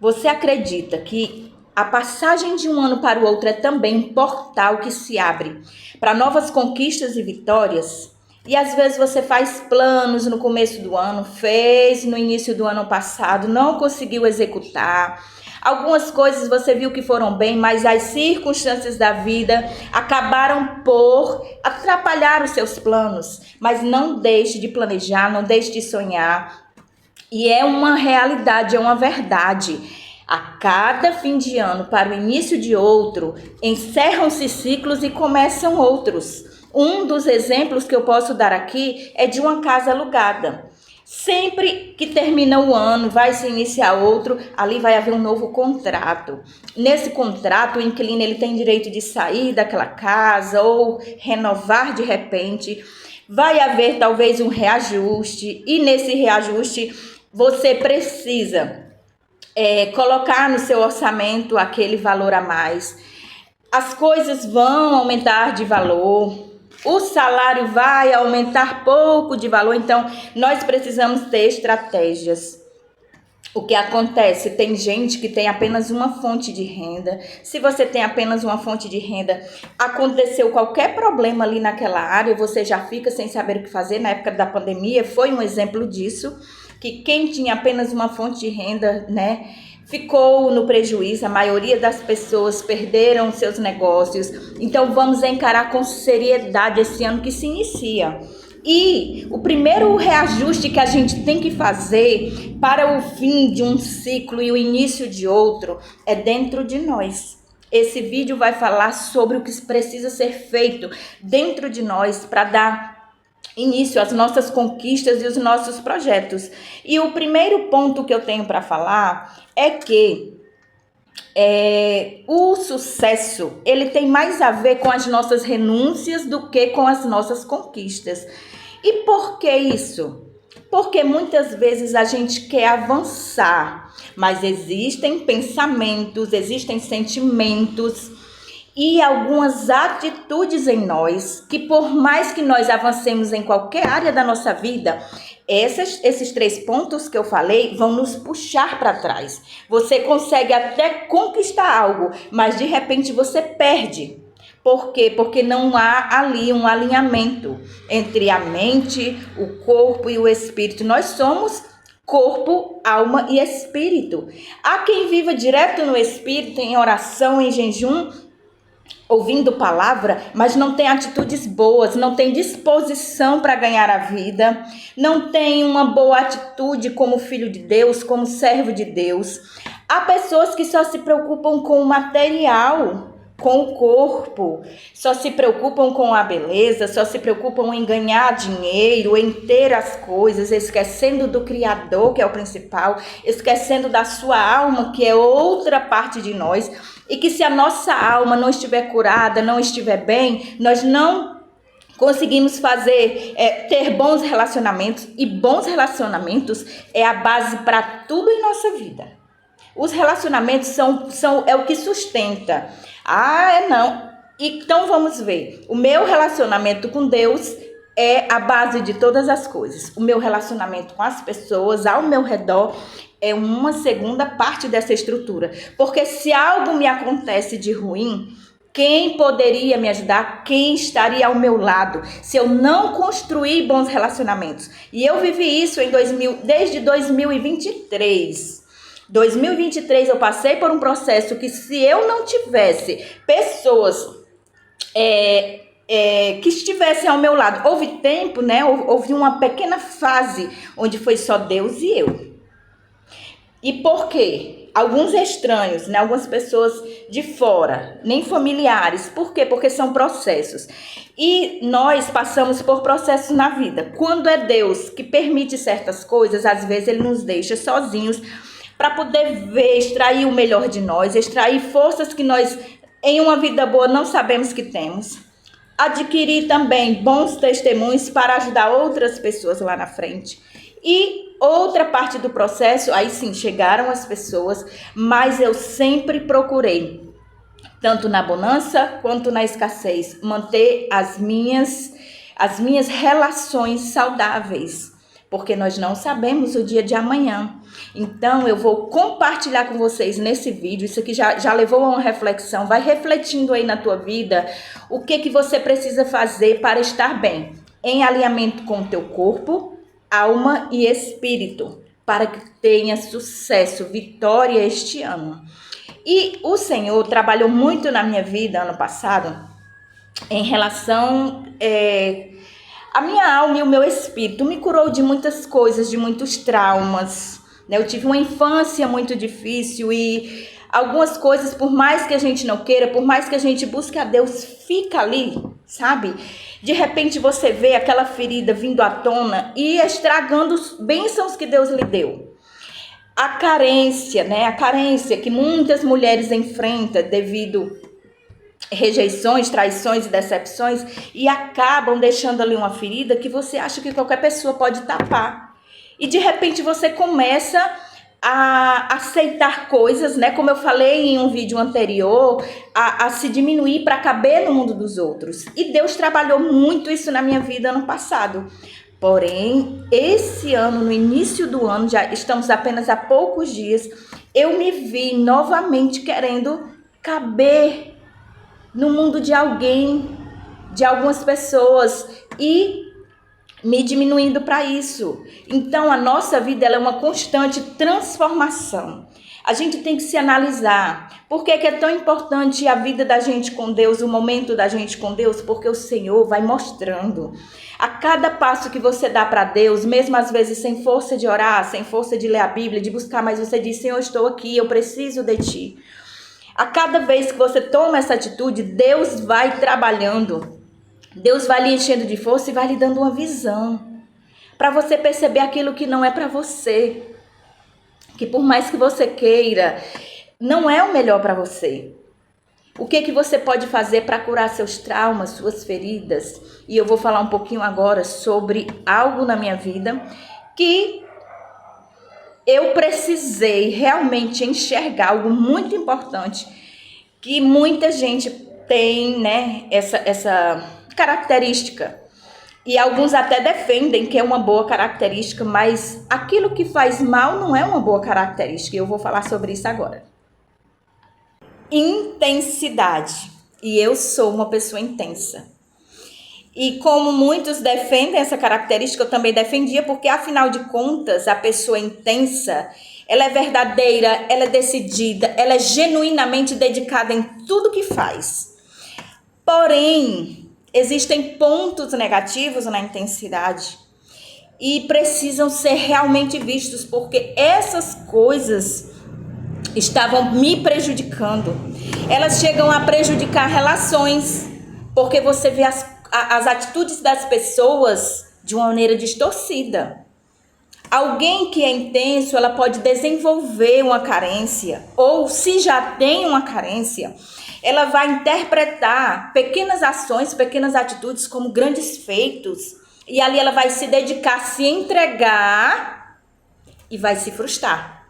Você acredita que a passagem de um ano para o outro é também um portal que se abre para novas conquistas e vitórias? E às vezes você faz planos no começo do ano, fez no início do ano passado, não conseguiu executar. Algumas coisas você viu que foram bem, mas as circunstâncias da vida acabaram por atrapalhar os seus planos. Mas não deixe de planejar, não deixe de sonhar. E é uma realidade, é uma verdade. A cada fim de ano para o início de outro, encerram-se ciclos e começam outros. Um dos exemplos que eu posso dar aqui é de uma casa alugada. Sempre que termina o ano, vai se iniciar outro, ali vai haver um novo contrato. Nesse contrato, o inquilino ele tem direito de sair daquela casa ou renovar de repente. Vai haver talvez um reajuste e nesse reajuste você precisa colocar no seu orçamento aquele valor a mais. As coisas vão aumentar de valor, o salário vai aumentar pouco de valor, então nós precisamos ter estratégias. O que acontece? Tem gente que tem apenas uma fonte de renda. Se você tem apenas uma fonte de renda, aconteceu qualquer problema ali naquela área, você já fica sem saber o que fazer. Na época da pandemia foi um exemplo disso, que quem tinha apenas uma fonte de renda, né, ficou no prejuízo. A maioria das pessoas perderam seus negócios. Então vamos encarar com seriedade esse ano que se inicia. E o primeiro reajuste que a gente tem que fazer para o fim de um ciclo e o início de outro é dentro de nós. Esse vídeo vai falar sobre o que precisa ser feito dentro de nós para dar início às nossas conquistas e os nossos projetos. E o primeiro ponto que eu tenho para falar é que o sucesso ele tem mais a ver com as nossas renúncias do que com as nossas conquistas. E por que isso? Porque muitas vezes a gente quer avançar, mas existem pensamentos, existem sentimentos e algumas atitudes em nós que, por mais que nós avancemos em qualquer área da nossa vida, esses 3 pontos que eu falei vão nos puxar para trás. Você consegue até conquistar algo, mas de repente você perde. Por quê? Porque não há ali um alinhamento entre a mente, o corpo e o espírito. Nós somos corpo, alma e espírito. Há quem viva direto no espírito, em oração, em jejum, ouvindo palavra, mas não tem atitudes boas, não tem disposição para ganhar a vida, não tem uma boa atitude como filho de Deus, como servo de Deus. Há pessoas que só se preocupam com o material, com o corpo, só se preocupam com a beleza, só se preocupam em ganhar dinheiro, em ter as coisas, esquecendo do Criador, que é o principal, esquecendo da sua alma, que é outra parte de nós, e que se a nossa alma não estiver curada, não estiver bem, nós não conseguimos ter bons relacionamentos, e bons relacionamentos é a base para tudo em nossa vida. Os relacionamentos é o que sustenta. Não. Então vamos ver. O meu relacionamento com Deus é a base de todas as coisas. O meu relacionamento com as pessoas ao meu redor é uma segunda parte dessa estrutura. Porque se algo me acontece de ruim, quem poderia me ajudar? Quem estaria ao meu lado? Se eu não construir bons relacionamentos. E eu vivi isso desde 2023. 2023 eu passei por um processo que se eu não tivesse pessoas que estivessem ao meu lado, houve tempo, né? Houve uma pequena fase onde foi só Deus e eu. E por quê? Alguns estranhos, né? Algumas pessoas de fora, nem familiares. Por quê? Porque são processos. E nós passamos por processos na vida. Quando é Deus que permite certas coisas, às vezes Ele nos deixa sozinhos para poder ver, extrair o melhor de nós, extrair forças que nós, em uma vida boa, não sabemos que temos. Adquirir também bons testemunhos para ajudar outras pessoas lá na frente. E outra parte do processo, aí sim, chegaram as pessoas, mas eu sempre procurei, tanto na bonança quanto na escassez, manter as minhas relações saudáveis. porque nós não sabemos o dia de amanhã. Então, eu vou compartilhar com vocês nesse vídeo, isso aqui já levou a uma reflexão, vai refletindo aí na tua vida, o que você precisa fazer para estar bem, em alinhamento com o teu corpo, alma e espírito, para que tenha sucesso, vitória este ano. E o Senhor trabalhou muito na minha vida ano passado, em relação a minha alma e o meu espírito. Me curou de muitas coisas, de muitos traumas, né? Eu tive uma infância muito difícil e algumas coisas, por mais que a gente não queira, por mais que a gente busque a Deus, fica ali, sabe? De repente você vê aquela ferida vindo à tona e estragando os bênçãos que Deus lhe deu. A carência, né? A carência que muitas mulheres enfrentam devido rejeições, traições e decepções, e acabam deixando ali uma ferida que você acha que qualquer pessoa pode tapar. E de repente você começa a aceitar coisas, né? Como eu falei em um vídeo anterior, a se diminuir para caber no mundo dos outros. E Deus trabalhou muito isso na minha vida ano passado. Porém, esse ano, no início do ano, já estamos apenas há poucos dias, eu me vi novamente querendo caber no mundo de alguém, de algumas pessoas, e me diminuindo para isso. Então a nossa vida ela é uma constante transformação. A gente tem que se analisar. Por que é tão importante a vida da gente com Deus, o momento da gente com Deus? Porque o Senhor vai mostrando. A cada passo que você dá para Deus, mesmo às vezes sem força de orar, sem força de ler a Bíblia, de buscar, mas você diz, Senhor, eu estou aqui, eu preciso de Ti. A cada vez que você toma essa atitude, Deus vai trabalhando. Deus vai lhe enchendo de força e vai lhe dando uma visão. Para você perceber aquilo que não é para você. Que por mais que você queira, não é o melhor para você. O que você pode fazer para curar seus traumas, suas feridas? E eu vou falar um pouquinho agora sobre algo na minha vida que eu precisei realmente enxergar algo muito importante, que muita gente tem, né, essa característica. E alguns até defendem que é uma boa característica, mas aquilo que faz mal não é uma boa característica. E eu vou falar sobre isso agora. Intensidade. E eu sou uma pessoa intensa. E como muitos defendem essa característica, eu também defendia, porque afinal de contas, a pessoa intensa, ela é verdadeira, ela é decidida, ela é genuinamente dedicada em tudo que faz. Porém, existem pontos negativos na intensidade e precisam ser realmente vistos, porque essas coisas estavam me prejudicando. Elas chegam a prejudicar relações, porque você vê as atitudes das pessoas de uma maneira distorcida. Alguém que é intenso, ela pode desenvolver uma carência, ou se já tem uma carência, ela vai interpretar pequenas ações, pequenas atitudes como grandes feitos, e ali ela vai se dedicar, se entregar e vai se frustrar.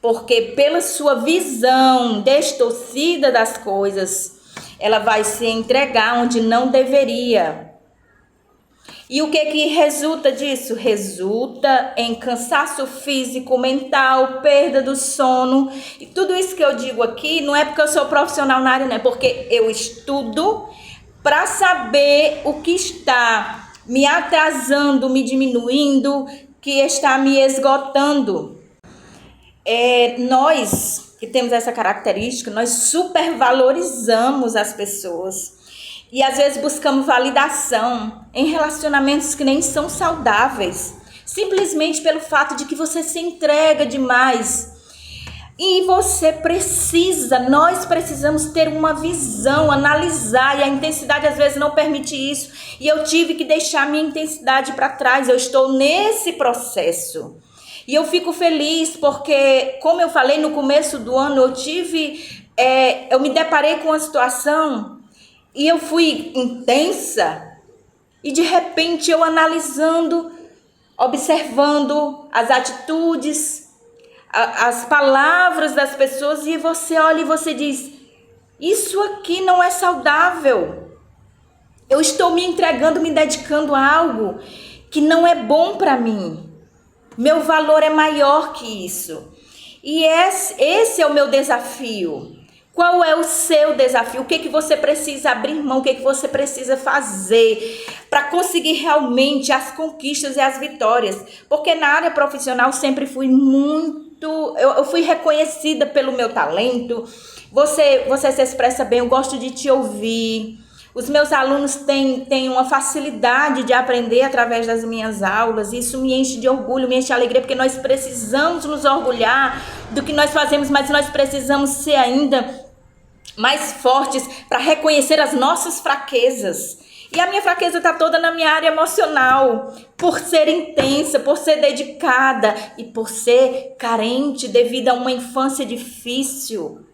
Porque pela sua visão distorcida das coisas, ela vai se entregar onde não deveria. E o que resulta disso? Resulta em cansaço físico, mental, perda do sono. E tudo isso que eu digo aqui não é porque eu sou profissional na área, não é porque eu estudo para saber o que está me atrasando, me diminuindo, que está me esgotando. Nós que temos essa característica, nós supervalorizamos as pessoas. E às vezes buscamos validação em relacionamentos que nem são saudáveis, simplesmente pelo fato de que você se entrega demais. E nós precisamos ter uma visão, analisar, e a intensidade às vezes não permite isso. E eu tive que deixar minha intensidade para trás, eu estou nesse processo. E eu fico feliz porque, como eu falei no começo do ano, eu me deparei com uma situação e eu fui intensa e de repente eu analisando, observando as atitudes, as palavras das pessoas, e você olha e você diz, isso aqui não é saudável. Eu estou me entregando, me dedicando a algo que não é bom para mim. Meu valor é maior que isso. E esse é o meu desafio. Qual é o seu desafio? O que você precisa abrir mão? O que você precisa fazer para conseguir realmente as conquistas e as vitórias? Porque na área profissional sempre fui eu fui reconhecida pelo meu talento. Você se expressa bem, eu gosto de te ouvir. Os meus alunos têm uma facilidade de aprender através das minhas aulas. Isso me enche de orgulho, me enche de alegria, porque nós precisamos nos orgulhar do que nós fazemos, mas nós precisamos ser ainda mais fortes para reconhecer as nossas fraquezas. E a minha fraqueza está toda na minha área emocional, por ser intensa, por ser dedicada e por ser carente devido a uma infância difícil,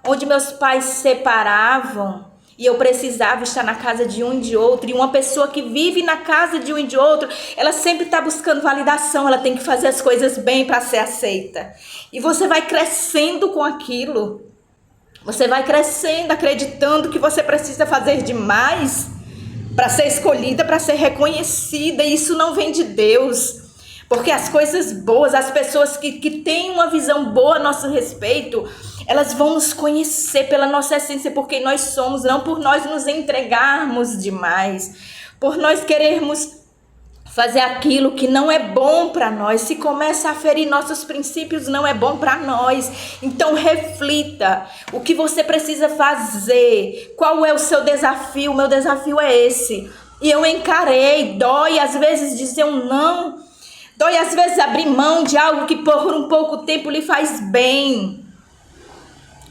onde meus pais se separavam e eu precisava estar na casa de um e de outro. E uma pessoa que vive na casa de um e de outro, ela sempre está buscando validação, ela tem que fazer as coisas bem para ser aceita. E você vai crescendo com aquilo. Você vai crescendo, acreditando que você precisa fazer demais para ser escolhida, para ser reconhecida. E isso não vem de Deus. Porque as coisas boas, as pessoas que têm uma visão boa a nosso respeito, elas vão nos conhecer pela nossa essência, por quem nós somos, não por nós nos entregarmos demais, por nós querermos fazer aquilo que não é bom para nós. Se começa a ferir nossos princípios, não é bom para nós. Então reflita o que você precisa fazer, qual é o seu desafio. O meu desafio é esse, e eu encarei. Dói às vezes dizer um não, dói às vezes abrir mão de algo que por um pouco tempo lhe faz bem.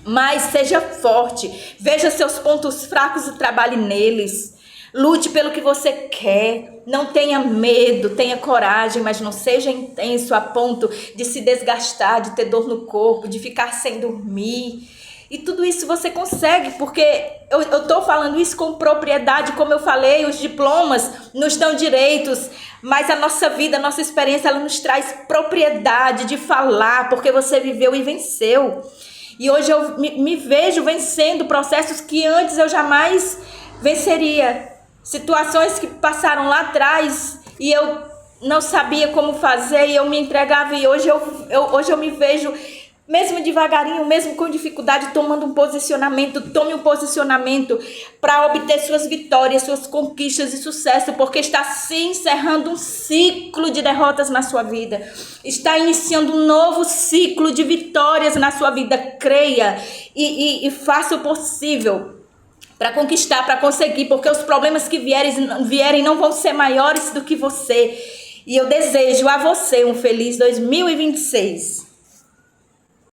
Mas seja forte, veja seus pontos fracos e trabalhe neles. Lute pelo que você quer, não tenha medo, tenha coragem, mas não seja intenso a ponto de se desgastar, de ter dor no corpo, de ficar sem dormir. E tudo isso você consegue, porque eu estou falando isso com propriedade. Como eu falei, os diplomas nos dão direitos, mas a nossa vida, a nossa experiência, ela nos traz propriedade de falar, porque você viveu e venceu. E hoje eu me vejo vencendo processos que antes eu jamais venceria. Situações que passaram lá atrás e eu não sabia como fazer e eu me entregava. E hoje eu me vejo, mesmo devagarinho, mesmo com dificuldade, tomando um posicionamento. Tome um posicionamento para obter suas vitórias, suas conquistas e sucesso, porque está se encerrando um ciclo de derrotas na sua vida. Está iniciando um novo ciclo de vitórias na sua vida. Creia e faça o possível para conquistar, para conseguir, porque os problemas que vierem não vão ser maiores do que você. E eu desejo a você um feliz 2026.